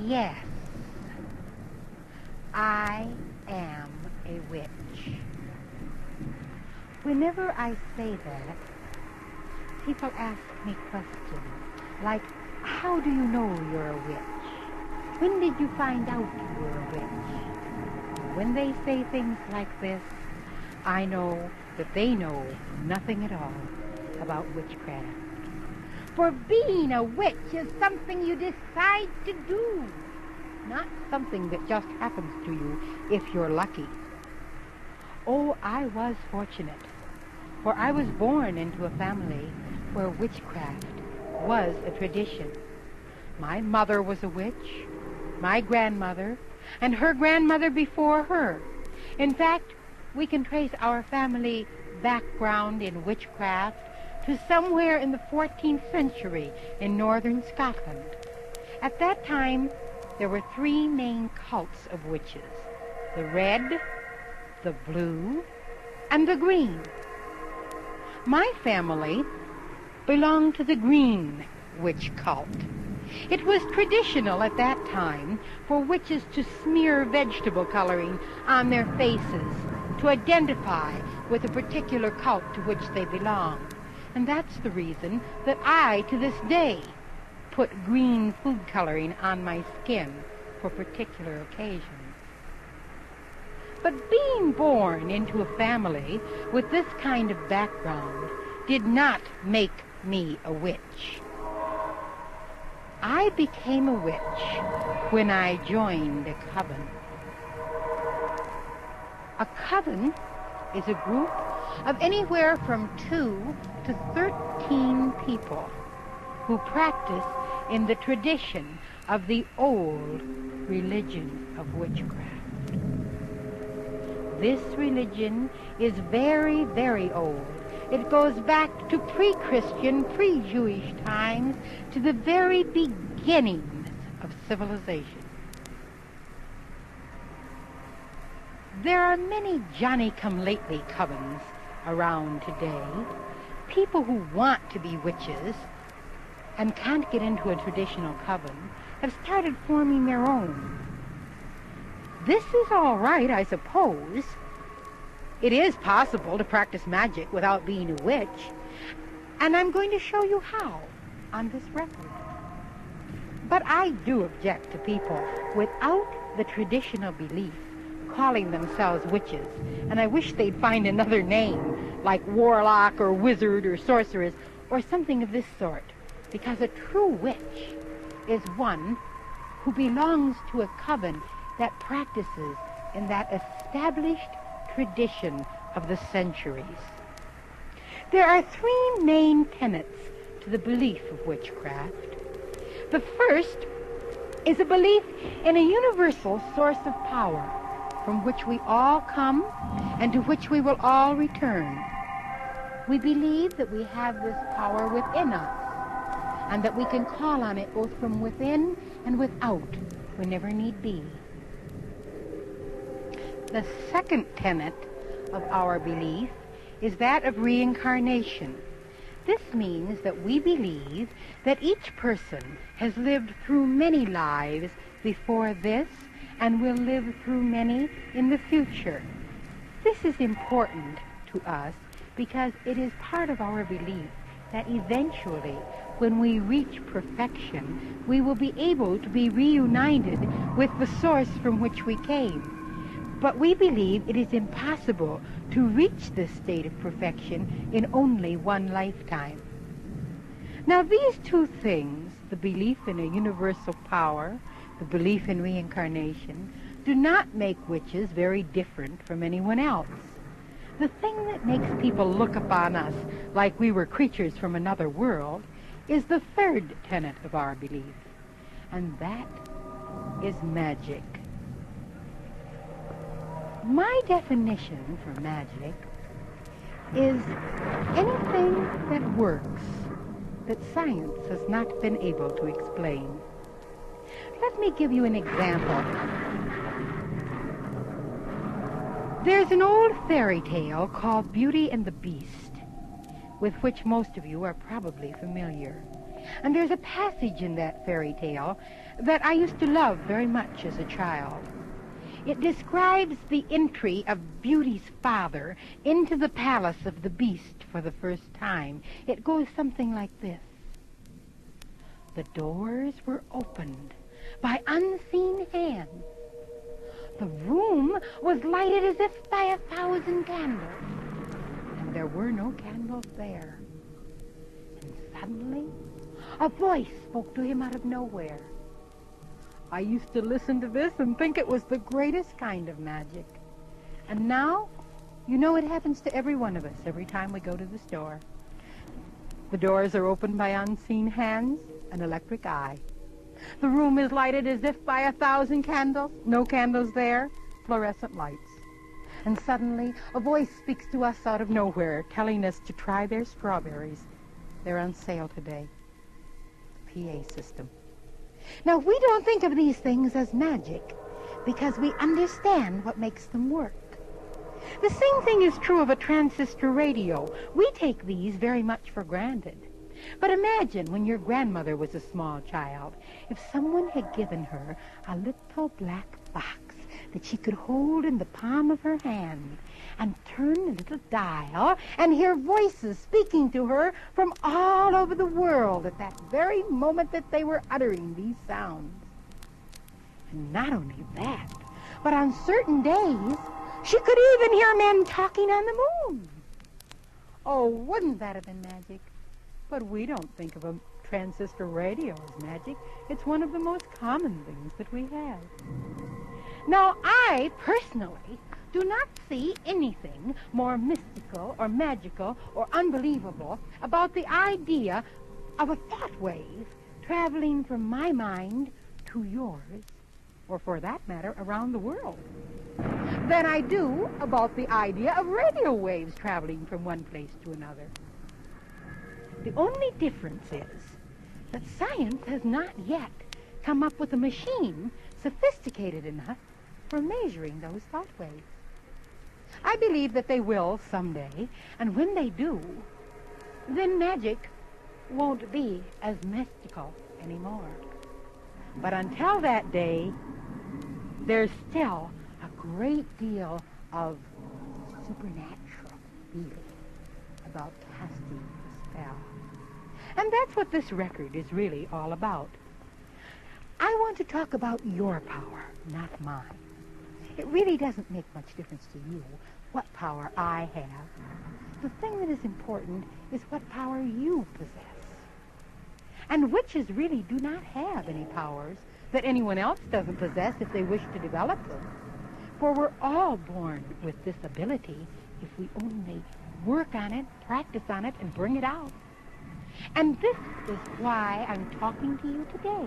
Yes, I am a witch. Whenever I say that, people ask me questions like, how do you know you're a witch? When did you find out you were a witch? When they say things like this, I know that they know nothing at all about witchcraft. For being a witch is something you decide to do, not something that just happens to you if you're lucky. Oh, I was fortunate, for I was born into a family where witchcraft was a tradition. My mother was a witch, my grandmother, and her grandmother before her. In fact, we can trace our family background in witchcraft to somewhere in the 14th century in northern Scotland. At that time, there were three main cults of witches: the red, the blue, and the green. My family belonged to the green witch cult. It was traditional at that time for witches to smear vegetable coloring on their faces to identify with a particular cult to which they belonged. And that's the reason that I, to this day, put green food coloring on my skin for particular occasions. But being born into a family with this kind of background did not make me a witch. I became a witch when I joined a coven. A coven is a group of anywhere from 2 to 13 people who practice in the tradition of the old religion of witchcraft. This religion is very, very old. It goes back to pre-Christian, pre-Jewish times, to the very beginnings of civilization. There are many Johnny-come-lately covens around today. People who want to be witches and can't get into a traditional coven have started forming their own. This is all right, I suppose. It is possible to practice magic without being a witch, and I'm going to show you how on this record. But I do object to people without the traditional belief calling themselves witches, and I wish they'd find another name, like warlock or wizard or sorceress or something of this sort, because a true witch is one who belongs to a coven that practices in that established tradition of the centuries. There are three main tenets to the belief of witchcraft. The first is a belief in a universal source of power from which we all come and to which we will all return. We believe that we have this power within us and that we can call on it both from within and without whenever need be. The second tenet of our belief is that of reincarnation. This means that we believe that each person has lived through many lives before this and will live through many in the future. This is important to us because it is part of our belief that eventually, when we reach perfection, we will be able to be reunited with the source from which we came. But we believe it is impossible to reach this state of perfection in only one lifetime. Now, these two things, the belief in a universal power, the belief in reincarnation, do not make witches very different from anyone else. The thing that makes people look upon us like we were creatures from another world is the third tenet of our belief, and that is magic. My definition for magic is anything that works that science has not been able to explain. Let me give you an example. There's an old fairy tale called Beauty and the Beast, with which most of you are probably familiar. And there's a passage in that fairy tale that I used to love very much as a child. It describes the entry of Beauty's father into the palace of the Beast for the first time. It goes something like this. The doors were opened by unseen hands. The room was lighted as if by 1,000 candles, and there were no candles there. And suddenly, a voice spoke to him out of nowhere. I used to listen to this and think it was the greatest kind of magic. And now, you know, it happens to every one of us every time we go to the store. The doors are opened by unseen hands, an electric eye. The room is lighted as if by 1,000 candles, no candles there, fluorescent lights. And suddenly, a voice speaks to us out of nowhere, telling us to try their strawberries. They're on sale today. PA system. Now, we don't think of these things as magic because we understand what makes them work. The same thing is true of a transistor radio. We take these very much for granted. But imagine when your grandmother was a small child, if someone had given her a little black box that she could hold in the palm of her hand and turn the little dial and hear voices speaking to her from all over the world at that very moment that they were uttering these sounds. And not only that, but on certain days, she could even hear men talking on the moon. Oh, wouldn't that have been magic? But we don't think of a transistor radio as magic. It's one of the most common things that we have. Now, I personally do not see anything more mystical or magical or unbelievable about the idea of a thought wave traveling from my mind to yours, or for that matter, around the world, than I do about the idea of radio waves traveling from one place to another. The only difference is that science has not yet come up with a machine sophisticated enough for measuring those thought waves. I believe that they will someday, and when they do, then magic won't be as mystical anymore. But until that day, there's still a great deal of supernatural feeling about casting a spell. And that's what this record is really all about. I want to talk about your power, not mine. It really doesn't make much difference to you what power I have. The thing that is important is what power you possess. And witches really do not have any powers that anyone else doesn't possess if they wish to develop them. For we're all born with this ability if we only work on it, practice on it, and bring it out. And this is why I'm talking to you today,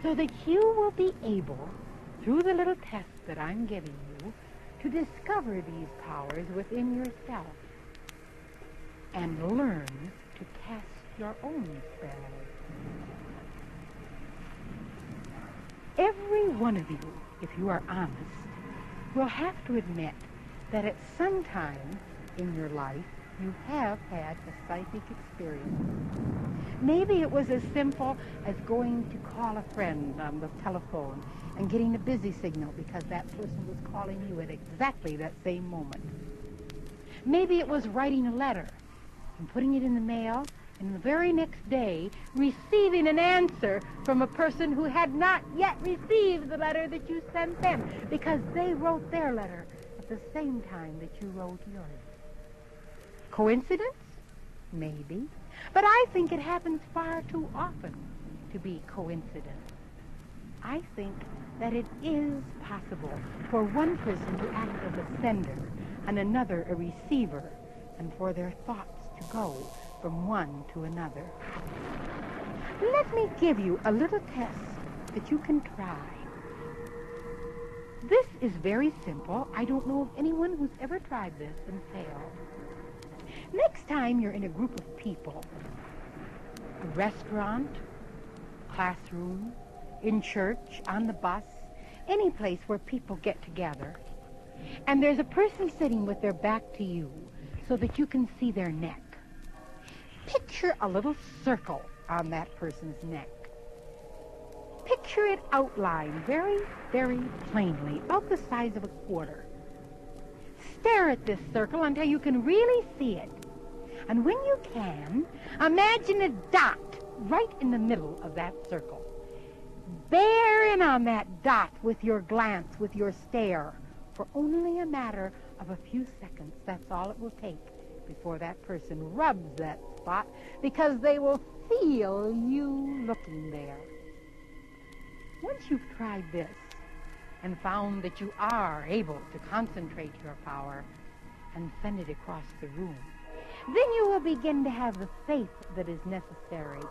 so that you will be able, through the little test that I'm giving you, to discover these powers within yourself and learn to cast your own spells. Every one of you, if you are honest, will have to admit that at some time in your life you have had a psychic experience. Maybe it was as simple as going to call a friend on the telephone and getting a busy signal because that person was calling you at exactly that same moment. Maybe it was writing a letter and putting it in the mail, and the very next day receiving an answer from a person who had not yet received the letter that you sent them because they wrote their letter at the same time that you wrote yours. Coincidence? Maybe. But I think it happens far too often to be coincidence. I think that it is possible for one person to act as a sender and another a receiver, and for their thoughts to go from one to another. Let me give you a little test that you can try. This is very simple. I don't know of anyone who's ever tried this and failed. Next time you're in a group of people, a restaurant, classroom, in church, on the bus, any place where people get together, and there's a person sitting with their back to you so that you can see their neck. Picture a little circle on that person's neck. Picture it outlined very, very plainly, about the size of a quarter. Stare at this circle until you can really see it. And when you can, imagine a dot right in the middle of that circle. Bear in on that dot with your glance, with your stare, for only a matter of a few seconds. That's all it will take before that person rubs that spot, because they will feel you looking there. Once you've tried this and found that you are able to concentrate your power and send it across the room, then you will begin to have the faith that is necessary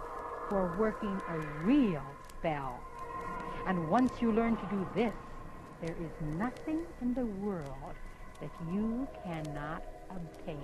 for working a real spell. And once you learn to do this, there is nothing in the world that you cannot obtain.